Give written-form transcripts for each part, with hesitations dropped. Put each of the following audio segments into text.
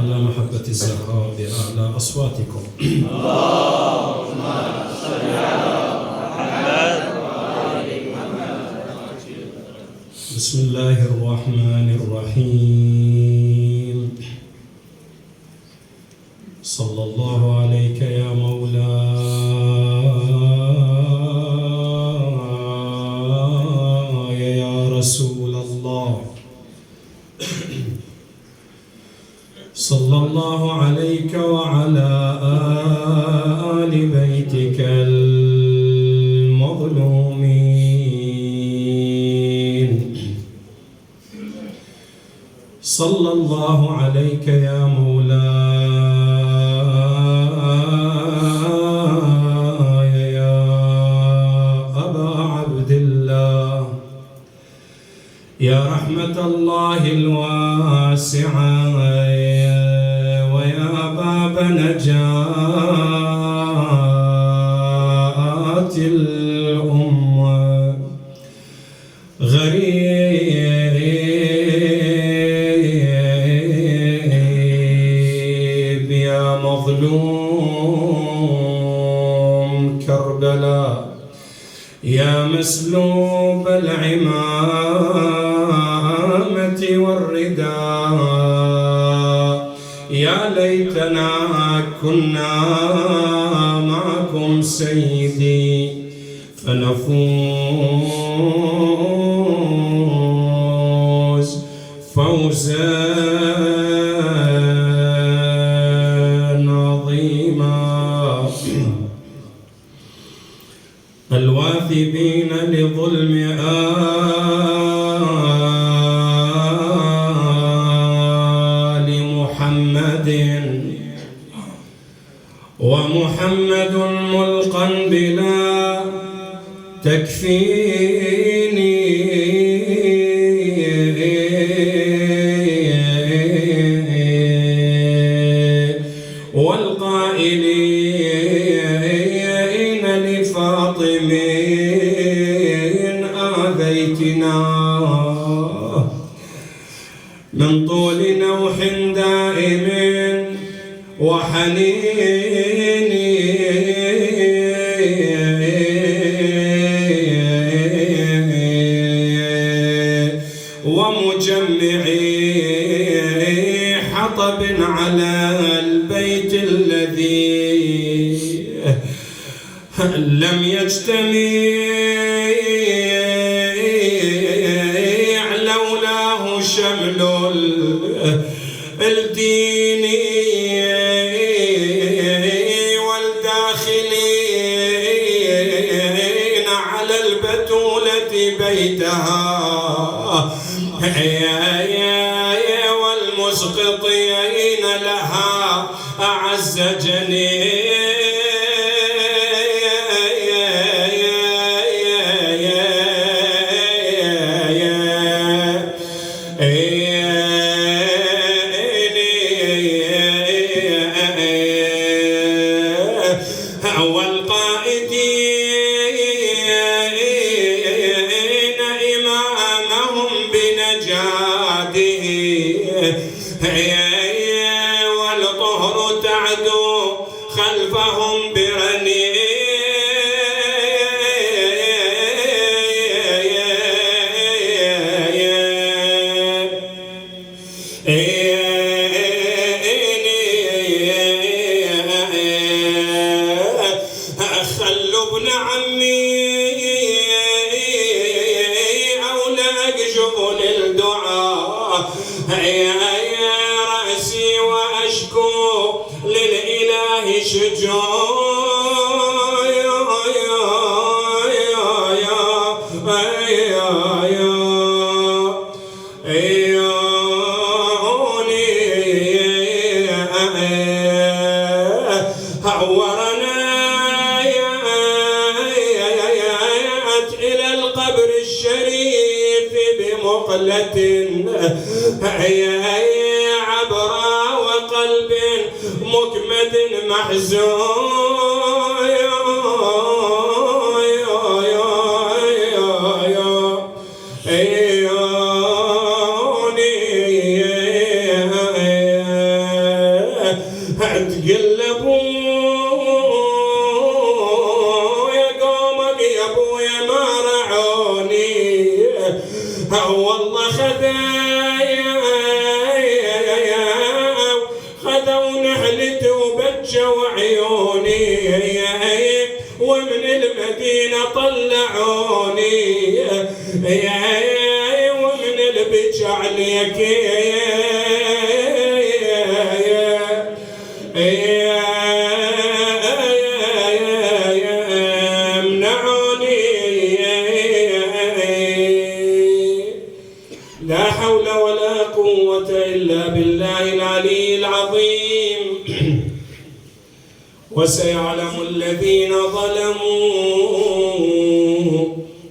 على محبة الزهراء بأعلى أصواتكم. اللهم صل على محمد. بسم الله الرحمن الرحيم. صلى الله عليك يا مولاي يا رسول الله. صلى الله عليك وعلى آل بيتك المظلومين. صلى الله عليك يا مولاي يا أبا عبد الله، يا رحمة الله الواسعة ويا باب نجاة الأمة. غريب يا مظلوم كربلاء، يا مسلوب العمامة والرداء، يا ليتنا كنا معكم سيدي فنفوز فوزا عظيما. الواثبين لظلم آل محمد، ومحمد ملقا بلا تكفيني والقائلين لفاطم آذيتنا من طول نوح دائم وحنين ومجمعي حطب على البيت الذي لم يجتمع لولاه شمل الدين والداخلين على البتولة بيتها والمسقطين لها أعز جنين. والقائدين إمامهم بنجاته والطهر تعدو خلفهم برنين. خلوا ابن عمي أولاد جبل الدعاء رأسي وأشكو للإله هورنا إلى القبر الشريف بمقلة عبرا وقلب مكمد محزون. الذين طلعوني ومن البكى عليك منعوني. لا حول ولا قوة إلا بالله العلي العظيم. وسيعلم الذين ظلموا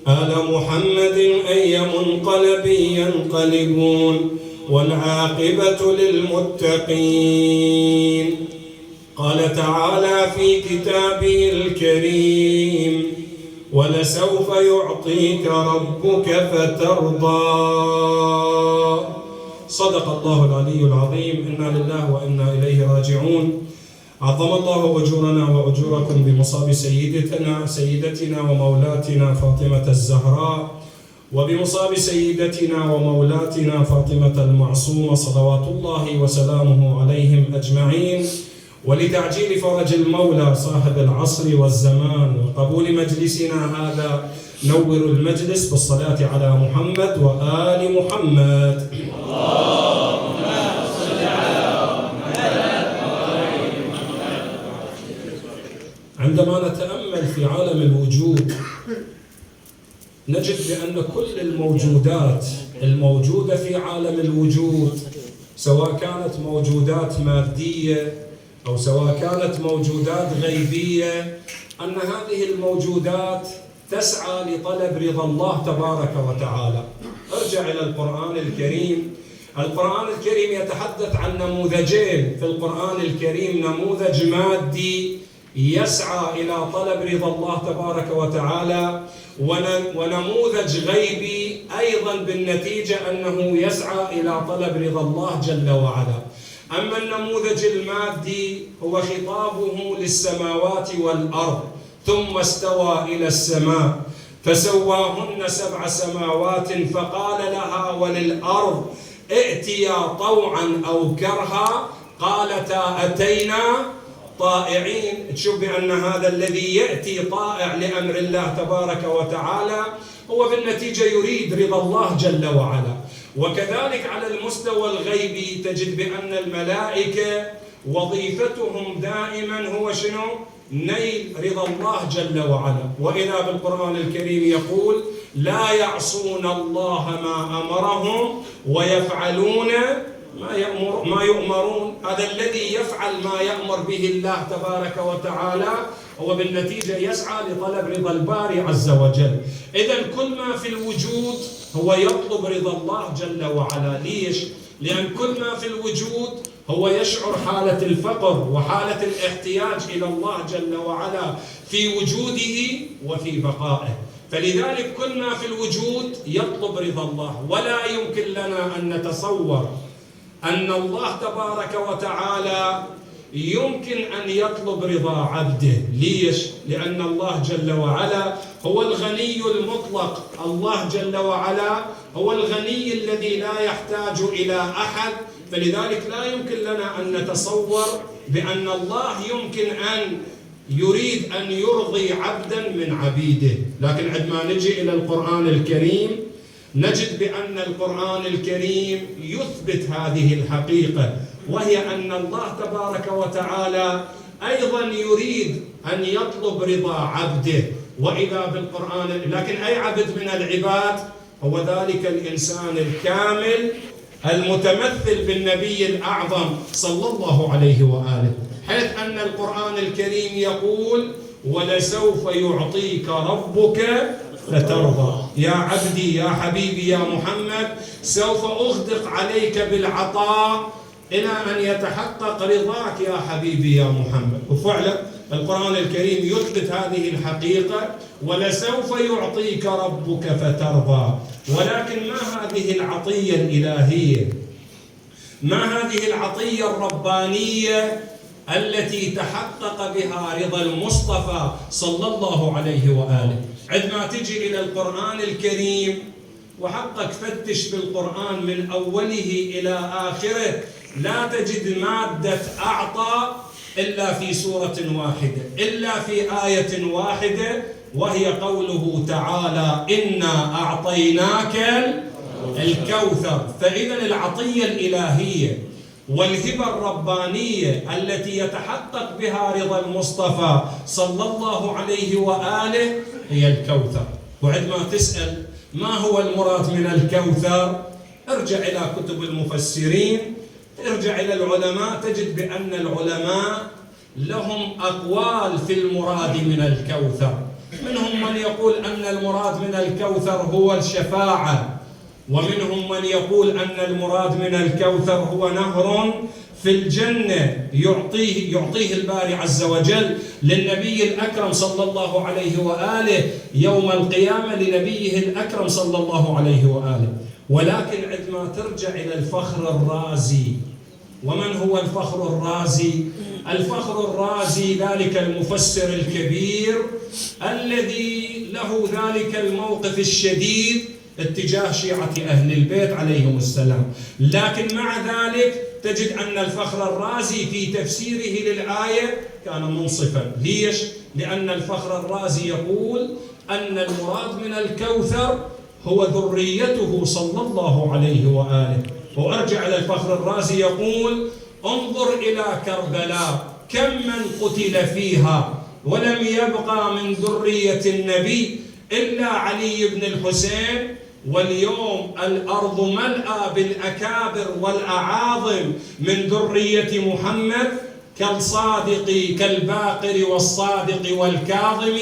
آل محمد أي منقلب ينقلبون والعاقبة للمتقين. قال تعالى في كتابه الكريم: ولسوف يعطيك ربك فترضى. صدق الله العلي العظيم. إنا لله وإنا إليه راجعون. عظم الله أجورنا وأجوركم بمصاب سيدتنا ومولاتنا فاطمة الزهراء، وبمصاب سيدتنا ومولاتنا فاطمة المعصومة صلوات الله وسلامه عليهم أجمعين، ولتعجيل فرج المولى صاحب العصر والزمان وقبول مجلسنا هذا نور المجلس بالصلاة على محمد وآل محمد. عندما نتأمل في عالم الوجود نجد بأن كل الموجودات الموجودة في عالم الوجود، سواء كانت موجودات مادية أو سواء كانت موجودات غيبية، أن هذه الموجودات تسعى لطلب رضا الله تبارك وتعالى. ارجع إلى القرآن الكريم. القرآن الكريم يتحدث عن نموذجين في القرآن الكريم: نموذج مادي يسعى إلى طلب رضا الله تبارك وتعالى، ونموذج غيبي أيضا بالنتيجة أنه يسعى إلى طلب رضا الله جل وعلا. أما النموذج المادي هو خطابه للسماوات والأرض، ثم استوى إلى السماء فسواهن 7 سماوات فقال لها وللأرض ائتيا طوعا أو كرها قالتا أتينا طائعين. تشوف بأن هذا الذي يأتي طائع لأمر الله تبارك وتعالى هو بالنتيجة يريد رضا الله جل وعلا. وكذلك على المستوى الغيبي تجد بأن الملائكة وظيفتهم دائما هو شنو؟ نيل رضا الله جل وعلا. وإذا بالقرآن الكريم يقول: لا يعصون الله ما أمرهم ويفعلون ما يؤمرون. هذا الذي يفعل ما يأمر به الله تبارك وتعالى هو بالنتيجة يسعى لطلب رضا الباري عز وجل. إذن كل ما في الوجود هو يطلب رضا الله جل وعلا. ليش؟ لأن كل ما في الوجود هو يشعر حالة الفقر وحالة الاحتياج إلى الله جل وعلا في وجوده وفي بقائه. فلذلك كل ما في الوجود يطلب رضا الله. ولا يمكن لنا أن نتصور أن الله تبارك وتعالى يمكن أن يطلب رضا عبده. ليش؟ لأن الله جل وعلا هو الغني المطلق. الله جل وعلا هو الغني الذي لا يحتاج إلى أحد. فلذلك لا يمكن لنا أن نتصور بأن الله يمكن أن يريد أن يرضي عبدا من عبيده. لكن عندما نجي إلى القرآن الكريم نجد بأن القرآن الكريم يثبت هذه الحقيقة، وهي أن الله تبارك وتعالى أيضا يريد أن يطلب رضا عبده. وإذا بالقرآن، لكن أي عبد من العباد؟ هو ذلك الإنسان الكامل المتمثل بالنبي الأعظم صلى الله عليه وآله، حيث أن القرآن الكريم يقول: ولسوف يعطيك ربك فترضى. يا عبدي يا حبيبي يا محمد، سوف أغدق عليك بالعطاء إلى أن يتحقق رضاك يا حبيبي يا محمد. وفعلا القرآن الكريم يثبت هذه الحقيقة: ولسوف يعطيك ربك فترضى. ولكن ما هذه العطية الإلهية؟ ما هذه العطية الربانية التي تحقق بها رضا المصطفى صلى الله عليه وآله؟ عندما تجي إلى القرآن الكريم وحقك فتش بالقرآن من أوله إلى آخره لا تجد مادة أعطى إلا في سورة واحدة، إلا في آية واحدة وهي قوله تعالى: إنا أعطيناك الكوثر. فإذا العطية الإلهية والهبة الربانية التي يتحقق بها رضا المصطفى صلى الله عليه وآله هي الكوثر. وعندما تسأل ما هو المراد من الكوثر، ارجع إلى كتب المفسرين، ارجع إلى العلماء، تجد بأن العلماء لهم أقوال في المراد من الكوثر. منهم من يقول أن المراد من الكوثر هو الشفاعة، ومنهم من يقول أن المراد من الكوثر هو نهر في الجنة يعطيه الباري عز وجل للنبي الأكرم صلى الله عليه وآله يوم القيامة، لنبيه الأكرم صلى الله عليه وآله. ولكن عندما ترجع إلى الفخر الرازي، ومن هو الفخر الرازي؟ الفخر الرازي ذلك المفسر الكبير الذي له ذلك الموقف الشديد اتجاه شيعة أهل البيت عليهم السلام، لكن مع ذلك تجد أن الفخر الرازي في تفسيره للآية كان منصفا. ليش؟ لأن الفخر الرازي يقول أن المراد من الكوثر هو ذريته صلى الله عليه وآله. وأرجع إلى الفخر الرازي يقول: انظر إلى كربلاء كم من قتل فيها ولم يبقى من ذرية النبي إلا علي بن الحسين، واليوم الأرض ملأى بالأكابر والأعاظم من ذرية محمد كالصادق كالباقر والصادق والكاظم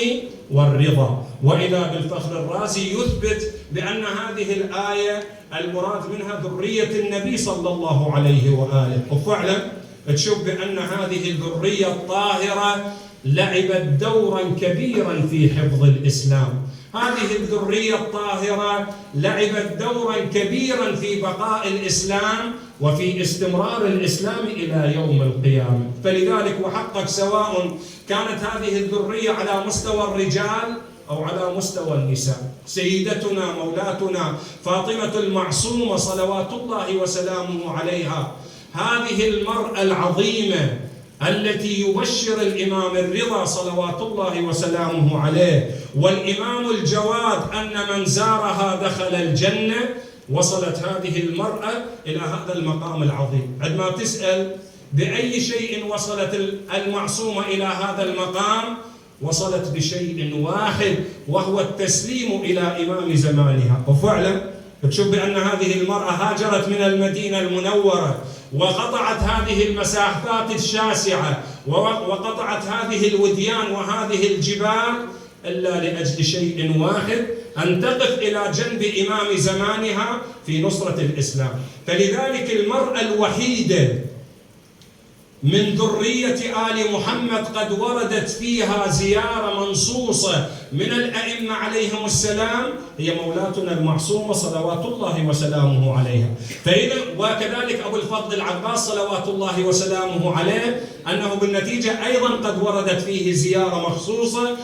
والرضا. وإذا بالفخر الرازي يثبت بأن هذه الآية المراد منها ذرية النبي صلى الله عليه وآله. وفعلا تشوف بأن هذه الذرية الطاهرة لعبت دورا كبيرا في حفظ الإسلام. هذه الذرية الطاهرة لعبت دورا كبيرا في بقاء الإسلام وفي استمرار الإسلام إلى يوم القيامة. فلذلك وحقق سواء كانت هذه الذرية على مستوى الرجال أو على مستوى النساء، سيدتنا مولاتنا فاطمة المعصومة صلوات الله وسلامه عليها، هذه المرأة العظيمة التي يبشر الإمام الرضا صلوات الله وسلامه عليه والإمام الجواد أن من زارها دخل الجنة، وصلت هذه المرأة إلى هذا المقام العظيم. عندما تسأل بأي شيء وصلت المعصومة إلى هذا المقام، وصلت بشيء واحد وهو التسليم إلى إمام زمانها. وفعلا تشوف بأن هذه المرأة هاجرت من المدينة المنورة وقطعت هذه المسافات الشاسعة وقطعت هذه الوديان وهذه الجبال إلا لأجل شيء واحد، أن تقف إلى جنب إمام زمانها في نصرة الإسلام. فلذلك المرأة الوحيدة من ذرية آل محمد قد وردت فيها زيارة منصوصة من الأئمة عليهم السلام هي مولاتنا المعصومة صلوات الله وسلامه عليها. فإذا وكذلك أبو الفضل العباس صلوات الله وسلامه عليه أنه بالنتيجة أيضا قد وردت فيه زيارة مخصوصة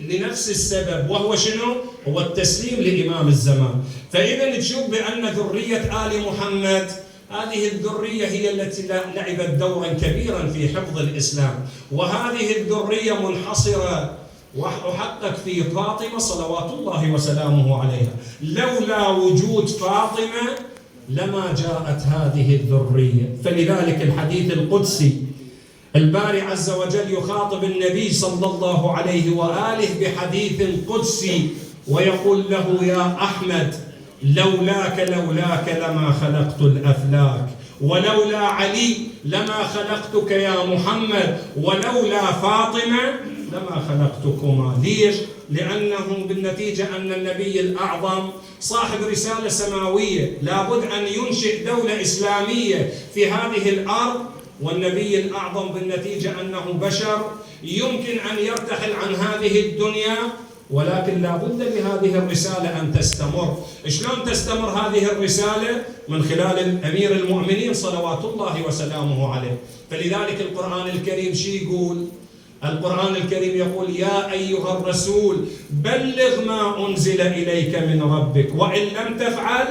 لنفس السبب، وهو شنو؟ هو التسليم لإمام الزمان. فإذا تشوف بأن ذرية آل محمد هذه الذرية هي التي لعبت دورا كبيرا في حفظ الإسلام، وهذه الذرية منحصرة وحقق في فاطمة صلوات الله وسلامه عليها. لولا وجود فاطمة لما جاءت هذه الذرية. فلذلك الحديث القدسي الباري عز وجل يخاطب النبي صلى الله عليه وآله بحديث قدسي ويقول له: يا أحمد لولاك لما خلقت الأفلاك، ولولا علي لما خلقتك يا محمد، ولولا فاطمة لما خلقتكما. ليش؟ لأنه بالنتيجة أن النبي الأعظم صاحب رسالة سماوية لابد أن ينشئ دولة إسلامية في هذه الأرض، والنبي الأعظم بالنتيجة أنه بشر يمكن أن يرتحل عن هذه الدنيا، ولكن لا بد لهذه الرسالة أن تستمر. شلون تستمر هذه الرسالة؟ من خلال أمير المؤمنين صلوات الله وسلامه عليه. فلذلك القرآن الكريم شي يقول؟ القرآن الكريم يقول: يا أيها الرسول بلغ ما أنزل إليك من ربك وإن لم تفعل.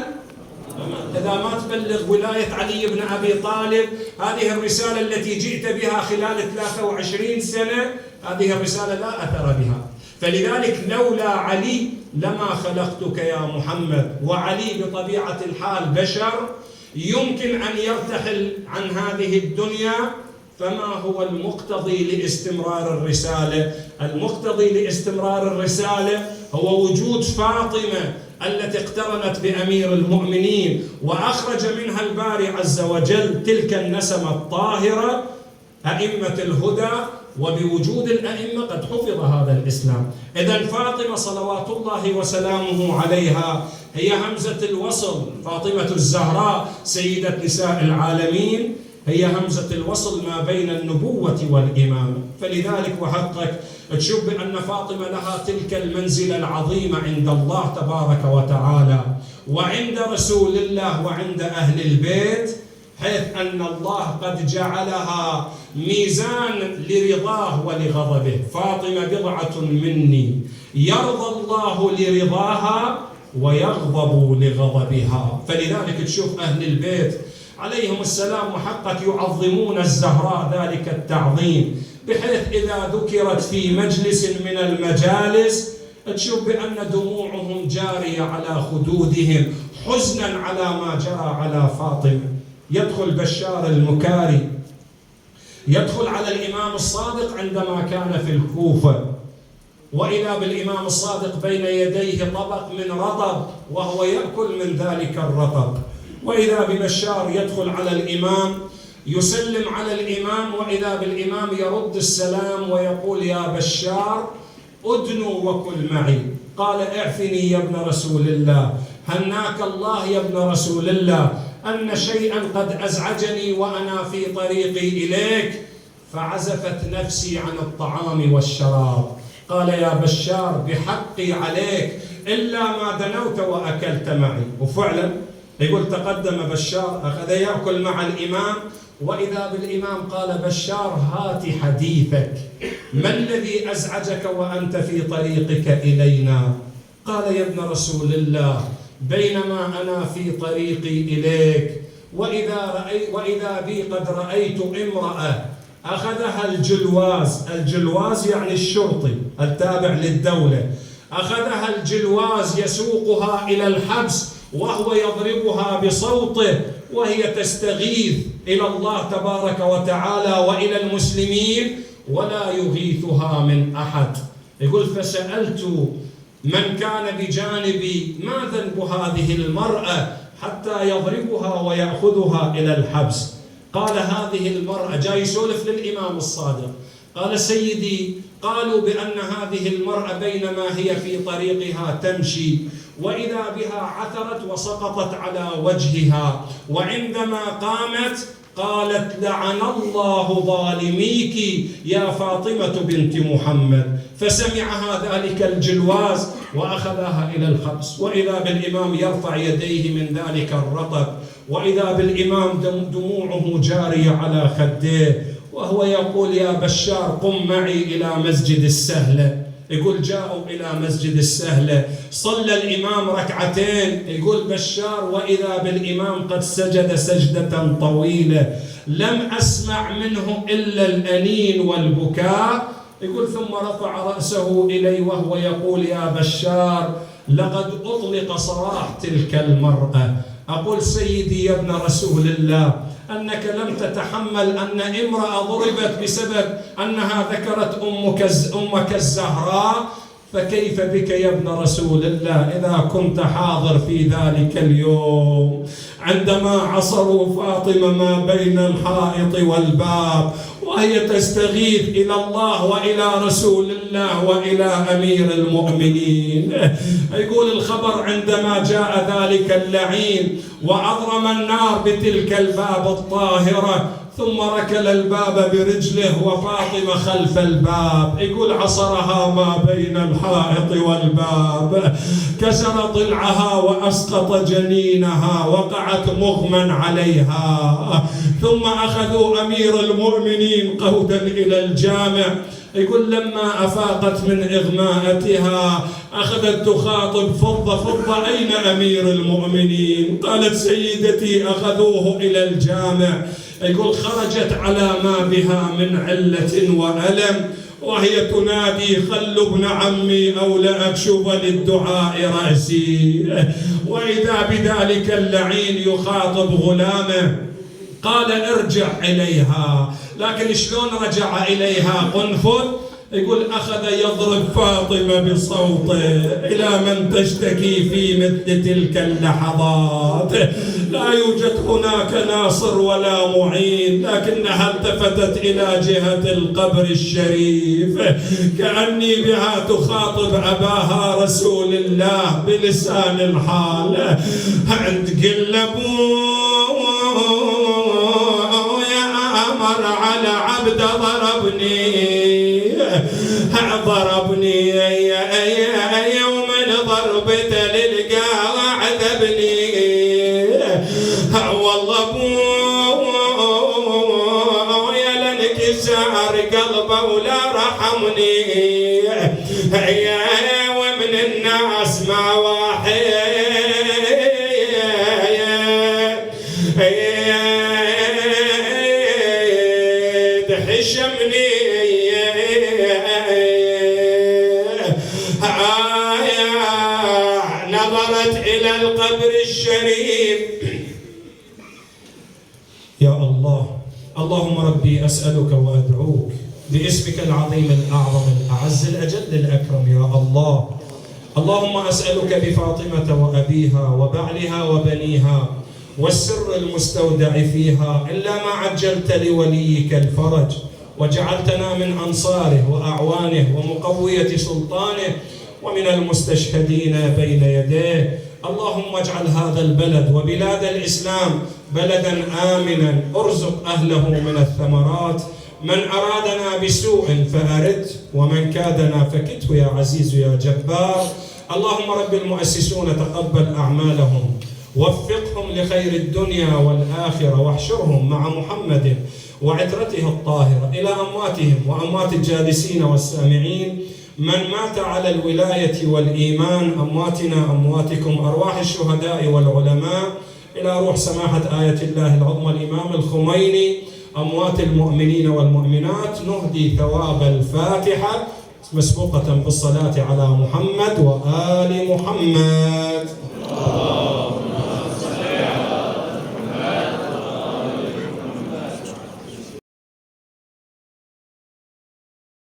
إذا ما تبلغ ولاية علي بن أبي طالب هذه الرسالة التي جئت بها خلال 23 سنة، هذه الرسالة لا أثر بها. فلذلك لولا علي لما خلقتك يا محمد. وعلي بطبيعة الحال بشر يمكن أن يرتحل عن هذه الدنيا، فما هو المقتضي لاستمرار الرسالة؟ المقتضي لاستمرار الرسالة هو وجود فاطمة التي اقترنت بأمير المؤمنين وأخرج منها الباري عز وجل تلك النسمة الطاهرة أئمة الهدى، وبوجود الأئمة قد حفظ هذا الإسلام. إذن فاطمة صلوات الله وسلامه عليها هي همزة الوصل، فاطمة الزهراء سيدة نساء العالمين هي همزة الوصل ما بين النبوة والإمامة. فلذلك وحقك تشوف بأن فاطمة لها تلك المنزلة العظيمة عند الله تبارك وتعالى وعند رسول الله وعند أهل البيت، حيث أن الله قد جعلها ميزان لرضاه ولغضبه. فاطمة بضعة مني يرضى الله لرضاها ويغضب لغضبها. فلذلك تشوف أهل البيت عليهم السلام وحقك يعظمون الزهراء ذلك التعظيم، بحيث إذا ذكرت في مجلس من المجالس تشوف بأن دموعهم جارية على خدودهم حزنا على ما جرى على فاطمة. يدخل بشار المكاري يدخل على الإمام الصادق عندما كان في الكوفة، وإذا بالإمام الصادق بين يديه طبق من رطب وهو يأكل من ذلك الرطب، وإذا ببشار يدخل على الإمام يسلم على الإمام، وإذا بالإمام يرد السلام ويقول يا بشار أدنو وكل معي. قال اعفني يا ابن رسول الله، هناك الله يا ابن رسول الله أن شيئا قد أزعجني وأنا في طريقي إليك فعزفت نفسي عن الطعام والشراب. قال يا بشار بحقي عليك إلا ما دنوت وأكلت معي. وفعلا يقول تقدم بشار أخذ يأكل مع الإمام، وإذا بالإمام قال بشار هات حديثك، ما الذي أزعجك وأنت في طريقك إلينا؟ قال يا ابن رسول الله بينما أنا في طريقي إليك وإذا بي قد رأيت امرأة أخذها الجلواز يعني الشرطي التابع للدولة، أخذها الجلواز يسوقها إلى الحبس وهو يضربها بصوته وهي تستغيث إلى الله تبارك وتعالى وإلى المسلمين ولا يغيثها من أحد. يقول فسألت من كان بجانبي ما ذنب هذه المرأة حتى يضربها ويأخذها إلى الحبس؟ قال هذه المرأة جاي يسولف للإمام الصادق، قال سيدي قالوا بأن هذه المرأة بينما هي في طريقها تمشي وإذا بها عثرت وسقطت على وجهها، وعندما قامت قالت لعن الله ظالميك يا فاطمة بنت محمد. فسمعها ذلك الجلواز وأخذها إلى الحبس، وإذا بالإمام يرفع يديه من ذلك الرطب، وإذا بالإمام دموعه جارية على خديه وهو يقول يا بشار قم معي إلى مسجد السهلة. يقول جاءوا إلى مسجد السهلة صلى الإمام ركعتين، يقول بشار وإذا بالإمام قد سجد سجدة طويلة لم أسمع منه إلا الأنين والبكاء. يقول ثم رفع رأسه إلي وهو يقول يا بشار لقد أطلق سراح تلك المرأة. أقول سيدي يا ابن رسول الله أنك لم تتحمل أن امرأة ضربت بسبب أنها ذكرت أمك الزهراء، فكيف بك يا ابن رسول الله إذا كنت حاضر في ذلك اليوم عندما عصروا فاطمة ما بين الحائط والباب وهي تستغيث إلى الله وإلى رسول الله وإلى أمير المؤمنين. يقول الخبر عندما جاء ذلك اللعين وأضرم النار بتلك الباب الطاهرة ثم ركل الباب برجله وفاطمة خلف الباب، يقول عصرها ما بين الحائط والباب، كسر ضلعها وأسقط جنينها، وقعت مغمى عليها، ثم أخذوا أمير المؤمنين قودا إلى الجامع. يقول لما أفاقت من إغماءتها أخذت تخاطب فضة أين أمير المؤمنين؟ قالت سيدتي أخذوه إلى الجامع. يقول خرجت على ما بها من علة وألم وهي تنادي خلوا ابن عمي أو لأكشف للدعاء رأسي. وإذا بذلك اللعين يخاطب غلامه قال ارجع إليها، لكن شلون رجع إليها قنفذ؟ يقول أخذ يضرب فاطمة بصوته إلى من تشتكي في مثل تلك اللحظات. لا يوجد هناك ناصر ولا معين، لكنها التفتت إلى جهة القبر الشريف كأني بها تخاطب أباها رسول الله بلسان الحال. عند قلبوا يا أمر على عبد ضربني يوم ضربته للقاء عذبني. والله يا لانكسار قلبه ولا رحمني. ومن الناس ما واحد حشمني. نظرت إلى القبر الشريف. يا الله، اللهم ربي أسألك وأدعوك باسمك العظيم الأعظم الأعز الأجل الأكرم يا الله. اللهم أسألك بفاطمة وأبيها وبعلها وبنيها والسر المستودع فيها إلا ما عجلت لوليك الفرج وجعلتنا من أنصاره وأعوانه ومقوية سلطانه ومن المستشهدين بين يديه. اللهم اجعل هذا البلد وبلاد الإسلام بلدا آمنا، ارزق أهله من الثمرات. من أرادنا بسوء فأرد، ومن كادنا فكته يا عزيز يا جبار. اللهم رب المؤسسون تقبل أعمالهم، وفقهم لخير الدنيا والآخرة، واحشرهم مع محمد وعترته الطاهرة إلى أمواتهم وأموات الجالسين والسامعين. من مات على الولاية والإيمان أمواتنا أمواتكم، أرواح الشهداء والعلماء، إلى روح سماحة آية الله العظمى الإمام الخميني، أموات المؤمنين والمؤمنات. نهدي ثواب الفاتحة مسبوقة بالصلاة على محمد وآل محمد.